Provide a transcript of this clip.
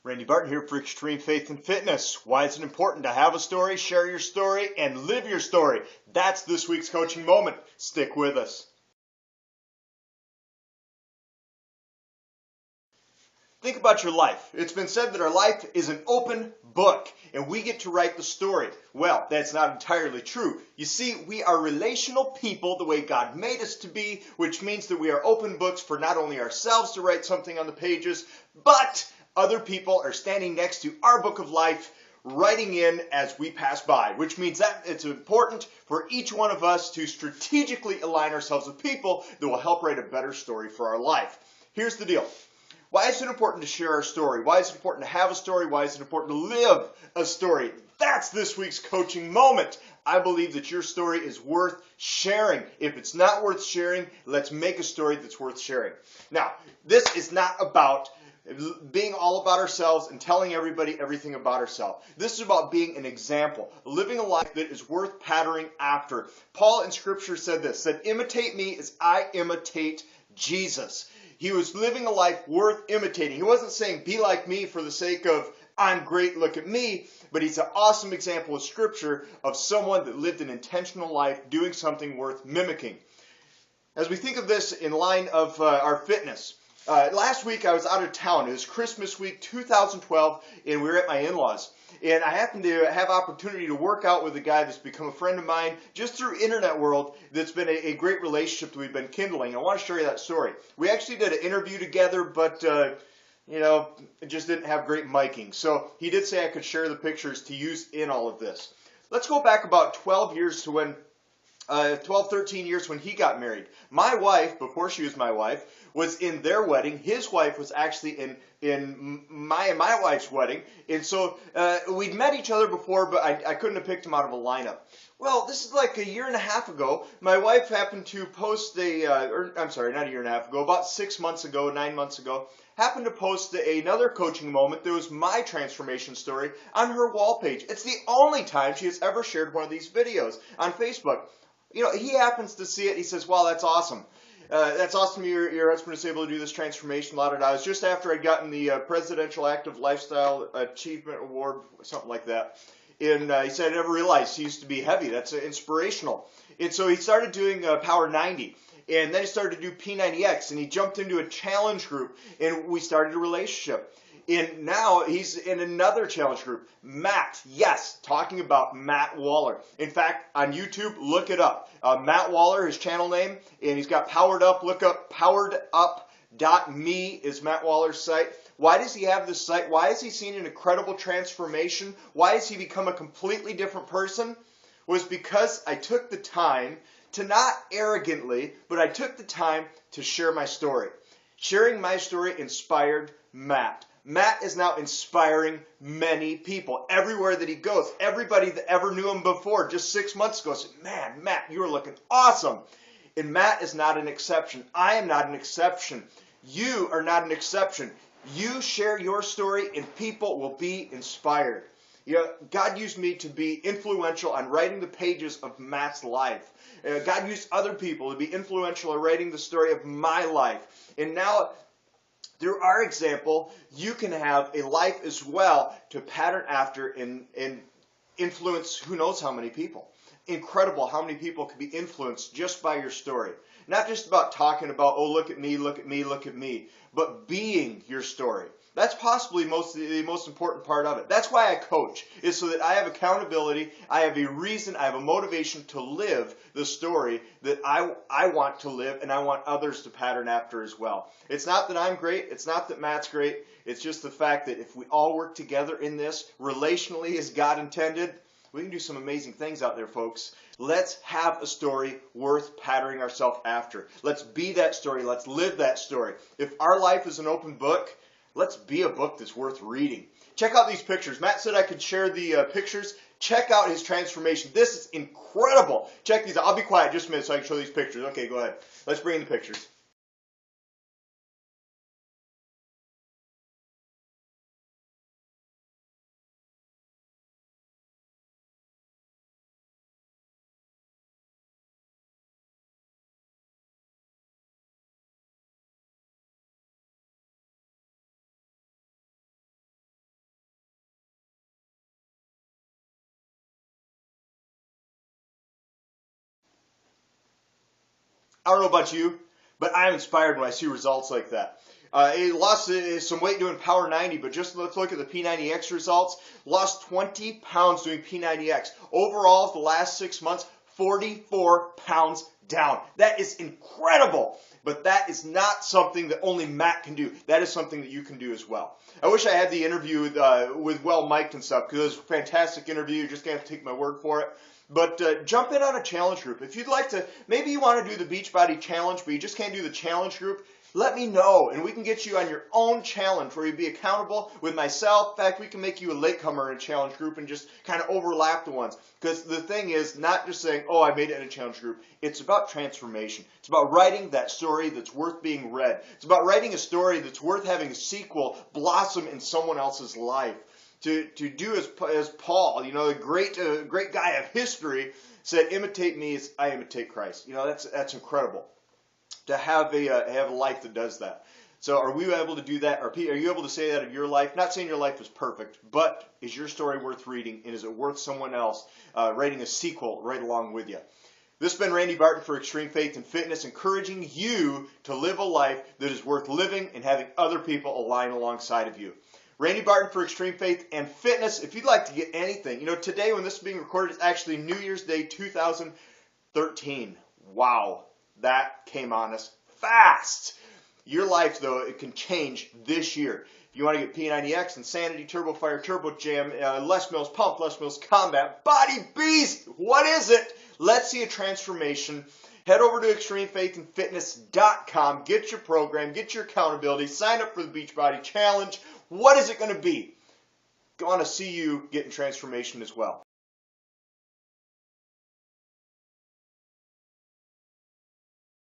Randy Barton here for Extreme Faith and Fitness. Why is it important to have a story, share your story, and live your story? That's this week's coaching moment. Stick with us. Think about your life. It's been said that our life is an open book and we get to write the story. Well, that's not entirely true. You see, we are relational people the way God made us to be, which means that we are open books for not only ourselves to write something on the pages, but other people are standing next to our book of life, writing in as we pass by, which means that it's important for each one of us to strategically align ourselves with people that will help write a better story for our life. Here's the deal. Why is it important to share our story? Why is it important to have a story? Why is it important to live a story? That's this week's coaching moment. I believe that your story is worth sharing. If it's not worth sharing, let's make a story that's worth sharing. Now, this is not about being all about ourselves and telling everybody everything about ourselves. This is about being an example, living a life that is worth patterning after. Paul in Scripture said this, said, imitate me as I imitate Jesus. He was living a life worth imitating. He wasn't saying, be like me for the sake of, I'm great, look at me. But he's an awesome example of Scripture of someone that lived an intentional life doing something worth mimicking. As we think of this in line of our fitness, last week I was out of town. It was Christmas week 2012, and we were at my in-laws. And I happened to have opportunity to work out with a guy that's become a friend of mine just through internet world that's been a great relationship that we've been kindling. I want to show you that story. We actually did an interview together, but it just didn't have great miking. So he did say I could share the pictures to use in all of this. Let's go back about 12 years to when 13 years when he got married. My wife, before she was my wife, was in their wedding. His wife was actually in my wife's wedding. And so we'd met each other before, but I couldn't have picked him out of a lineup. Well, this is like a year and a half ago. My wife happened to post not a year and a half ago, about 6 months ago, 9 months ago, happened to post another coaching moment that was my transformation story on her wall page. It's the only time she has ever shared one of these videos on Facebook. You know, he happens to see it. He says, wow, that's awesome. That's awesome your husband is able to do this transformation. It was just after I'd gotten the Presidential Active Lifestyle Achievement Award, something like that. And he said, I never realized he used to be heavy. That's inspirational. And so he started doing Power 90. And then he started to do P90X. And he jumped into a challenge group. And we started a relationship. And now he's in another challenge group. Matt, yes, talking about Matt Waller. In fact, on YouTube, look it up. Matt Waller, his channel name, and he's got Powered Up. Look up poweredup.me is Matt Waller's site. Why does he have this site? Why has he seen an incredible transformation? Why has he become a completely different person? Was because I took the time to not arrogantly, but I took the time to share my story. Sharing my story inspired Matt. Matt is now inspiring many people everywhere that he goes. Everybody that ever knew him before, just 6 months ago, said, man, Matt, you are looking awesome. And Matt is not an exception. I am not an exception. You are not an exception. You share your story and people will be inspired. You know, God used me to be influential on writing the pages of Matt's life. God used other people to be influential in writing the story of my life. And now, through our example, you can have a life as well to pattern after and influence who knows how many people. Incredible how many people can be influenced just by your story. Not just about talking about, oh, look at me, look at me, look at me, but being your story. That's possibly the most important part of it. That's why I coach, is so that I have accountability, I have a reason, I have a motivation to live the story that I want to live and I want others to pattern after as well. It's not that I'm great, it's not that Matt's great, it's just the fact that if we all work together in this, relationally as God intended, we can do some amazing things out there, folks. Let's have a story worth patterning ourselves after. Let's be that story. Let's live that story. If our life is an open book, let's be a book that's worth reading. Check out these pictures. Matt said I could share the pictures. Check out his transformation. This is incredible. Check these out. I'll be quiet just a minute so I can show these pictures. Okay, go ahead. Let's bring in the pictures. I don't know about you, but I'm inspired when I see results like that. He lost some weight doing Power 90, but just let's look at the P90X results. Lost 20 pounds doing P90X. Overall, the last 6 months, 44 pounds down. That is incredible. But that is not something that only Matt can do. That is something that you can do as well. I wish I had the interview with well mic'd and stuff, because it was a fantastic interview. You're just going to have to take my word for it. But jump in on a challenge group. If you'd like to, maybe you want to do the Beachbody Challenge, but you just can't do the challenge group, let me know, and we can get you on your own challenge where you'd be accountable with myself. In fact, we can make you a latecomer in a challenge group and just kind of overlap the ones. Because the thing is, not just saying, oh, I made it in a challenge group. It's about transformation. It's about writing that story that's worth being read. It's about writing a story that's worth having a sequel blossom in someone else's life. To do as Paul, the great guy of history, said, imitate me as I imitate Christ. That's incredible. To have a life that does that. So are we able to do that? Are you able to say that of your life? Not saying your life is perfect, but is your story worth reading, and is it worth someone else writing a sequel right along with you? This has been Randy Barton for Extreme Faith and Fitness, encouraging you to live a life that is worth living and having other people align alongside of you. Randy Barton for Extreme Faith and Fitness. If you'd like to get anything, today when this is being recorded, it's actually New Year's Day 2013. Wow. That came on us fast. Your life, though, it can change this year. If you want to get P90X, Insanity, Turbo Fire, Turbo Jam, Les Mills Pump, Les Mills Combat, Body Beast, what is it? Let's see a transformation. Head over to ExtremeFaithAndFitness.com. Get your program, get your accountability, sign up for the Beachbody Challenge. What is it going to be? I want to see you getting transformation as well.